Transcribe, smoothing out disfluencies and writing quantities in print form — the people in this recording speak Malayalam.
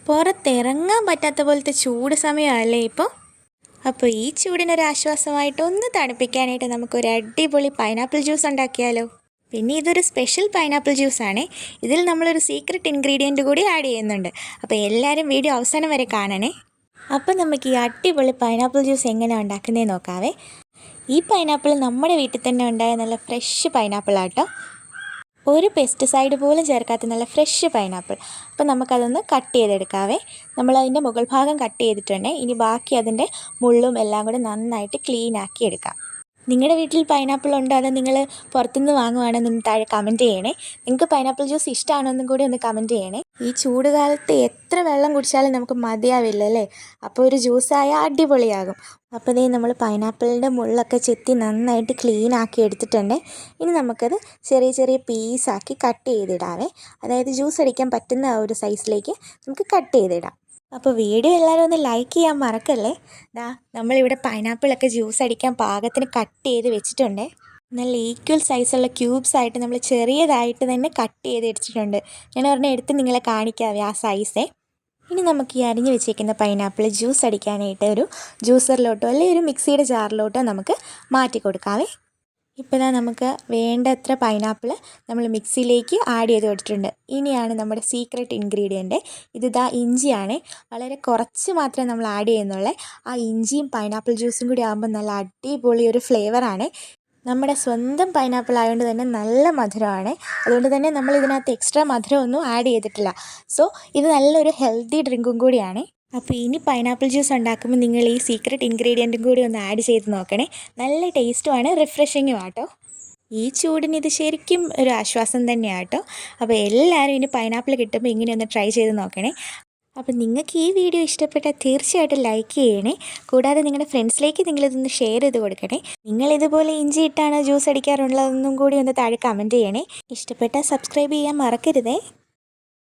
പുറത്തിറങ്ങാൻ പറ്റാത്ത പോലത്തെ ചൂട് സമയമല്ലേ ഇപ്പോൾ. അപ്പോൾ ഈ ചൂടിനൊരാശ്വാസമായിട്ട് ഒന്ന് തണുപ്പിക്കാനായിട്ട് നമുക്കൊരു അടിപൊളി പൈനാപ്പിൾ ജ്യൂസ് ഉണ്ടാക്കിയാലോ. പിന്നെ ഇതൊരു സ്പെഷ്യൽ പൈനാപ്പിൾ ജ്യൂസാണ്. ഇതിൽ നമ്മളൊരു സീക്രട്ട് ഇൻഗ്രീഡിയൻറ്റ് കൂടി ആഡ് ചെയ്യുന്നുണ്ട്. അപ്പോൾ എല്ലാവരും വീഡിയോ അവസാനം വരെ കാണണേ. അപ്പോൾ നമുക്ക് ഈ അടിപൊളി പൈനാപ്പിൾ ജ്യൂസ് എങ്ങനെയാണ് ഉണ്ടാക്കുന്നതെന്ന് നോക്കാവേ. ഈ പൈനാപ്പിൾ നമ്മുടെ വീട്ടിൽ തന്നെ ഉണ്ടായ നല്ല ഫ്രഷ് പൈനാപ്പിളാട്ടോ. ഒരു പെസ്റ്റിസൈഡ് പോലും ചേർക്കാത്ത നല്ല ഫ്രഷ് പൈനാപ്പിൾ. അപ്പോൾ നമുക്കതൊന്ന് കട്ട് ചെയ്തെടുക്കാവേ. നമ്മളതിൻ്റെ മുകൾ ഭാഗം കട്ട് ചെയ്തിട്ടുണ്ട്. ഇനി ബാക്കി അതിൻ്റെ മുള്ളും എല്ലാം കൂടെ നന്നായിട്ട് ക്ലീൻ ആക്കി എടുക്കാം. നിങ്ങളുടെ വീട്ടിൽ പൈനാപ്പിൾ ഉണ്ടോ അതോ നിങ്ങൾ പുറത്തുനിന്ന് വാങ്ങുവാണെന്നൊന്ന് താഴെ കമൻറ്റ് ചെയ്യണേ. നിങ്ങൾക്ക് പൈനാപ്പിൾ ജ്യൂസ് ഇഷ്ടമാണോ എന്നും കൂടി ഒന്ന് കമൻറ്റ് ചെയ്യണേ. ഈ ചൂട് കാലത്ത് എത്ര വെള്ളം കുടിച്ചാലും നമുക്ക് മതിയാവില്ല അല്ലേ. അപ്പോൾ ഒരു ജ്യൂസായ അടിപൊളിയാകും. അപ്പോൾ ഇതേ നമ്മൾ പൈനാപ്പിളിൻ്റെ മുള്ളൊക്കെ ചെത്തി നന്നായിട്ട് ക്ലീൻ ആക്കി എടുത്തിട്ടുണ്ട്. ഇനി നമുക്കത് ചെറിയ ചെറിയ പീസാക്കി കട്ട് ചെയ്തിടാവേ. അതായത് ജ്യൂസ് അടിക്കാൻ പറ്റുന്ന ആ ഒരു സൈസിലേക്ക് നമുക്ക് കട്ട് ചെയ്തിടാം. അപ്പോൾ വീഡിയോ എല്ലാവരും ഒന്ന് ലൈക്ക് ചെയ്യാൻ മറക്കല്ലേ. നമ്മളിവിടെ പൈനാപ്പിളൊക്കെ ജ്യൂസ് അടിക്കാൻ പാകത്തിന് കട്ട് ചെയ്ത് വെച്ചിട്ടുണ്ട്. നല്ല ഈക്വൽ സൈസുള്ള ക്യൂബ്സ് ആയിട്ട് നമ്മൾ ചെറിയതായിട്ട് തന്നെ കട്ട് ചെയ്ത് എടുത്തിട്ടുണ്ട്. ഞാൻ ഒരെണ്ണം എടുത്ത് നിങ്ങളെ കാണിക്കാവേ ആ സൈസേ. ഇനി നമുക്ക് ഈ അരിഞ്ഞ് വെച്ചേക്കുന്ന പൈനാപ്പിൾ ജ്യൂസ് അടിക്കാനായിട്ട് ഒരു ജ്യൂസറിലോട്ടോ അല്ലെങ്കിൽ ഒരു മിക്സിയുടെ ജാറിലോട്ടോ നമുക്ക് മാറ്റി കൊടുക്കാവേ. ഇപ്പോൾ നമുക്ക് വേണ്ടത്ര പൈനാപ്പിൾ നമ്മൾ മിക്സിയിലേക്ക് ആഡ് ചെയ്ത് കൊടുത്തിട്ടുണ്ട്. ഇനിയാണ് നമ്മുടെ സീക്രട്ട് ഇൻഗ്രീഡിയൻറ്റ്. ഇഞ്ചിയാണ്. വളരെ കുറച്ച് മാത്രമേ നമ്മൾ ആഡ് ചെയ്യുന്നുള്ളൂ. ആ ഇഞ്ചിയും പൈനാപ്പിൾ ജ്യൂസും കൂടി ആകുമ്പോൾ നല്ല അടിപൊളി ഒരു ഫ്ലേവറാണ്. നമ്മുടെ സ്വന്തം പൈനാപ്പിൾ ആയതുകൊണ്ട് തന്നെ നല്ല മധുരമാണ്. അതുകൊണ്ട് തന്നെ നമ്മൾ ഇതിനകത്ത് എക്സ്ട്രാ മധുരമൊന്നും ആഡ് ചെയ്തിട്ടില്ല. സോ ഇത് നല്ലൊരു ഹെൽത്തി ഡ്രിങ്കും കൂടിയാണ്. അപ്പോൾ ഇനി പൈനാപ്പിൾ ജ്യൂസ് ഉണ്ടാക്കുമ്പോൾ നിങ്ങൾ ഈ സീക്രട്ട് ഇൻഗ്രീഡിയൻറ്റും കൂടി ഒന്ന് ആഡ് ചെയ്ത് നോക്കണേ. നല്ല ടേസ്റ്റുമാണ്, റിഫ്രഷിങ്ങും ആട്ടോ. ഈ ചൂടിന് ഇത് ശരിക്കും ഒരു ആശ്വാസം തന്നെയാണ് കേട്ടോ. അപ്പോൾ എല്ലാവരും ഇനി പൈനാപ്പിൾ കിട്ടുമ്പോൾ ഇങ്ങനെ ഒന്ന് ട്രൈ ചെയ്ത് നോക്കണേ. അപ്പോൾ നിങ്ങൾക്ക് ഈ വീഡിയോ ഇഷ്ടപ്പെട്ടാൽ തീർച്ചയായിട്ടും ലൈക്ക് ചെയ്യണേ. കൂടാതെ നിങ്ങളുടെ ഫ്രണ്ട്സിലേക്ക് നിങ്ങളിതൊന്ന് ഷെയർ ചെയ്ത് കൊടുക്കണേ. നിങ്ങളിതുപോലെ ഇഞ്ചി ഇട്ടാണ് ജ്യൂസ് അടിക്കാറുള്ളതെന്നും കൂടി ഒന്ന് താഴെ കമൻറ്റ് ചെയ്യണേ. ഇഷ്ടപ്പെട്ടാൽ സബ്സ്ക്രൈബ് ചെയ്യാൻ മറക്കരുതേ.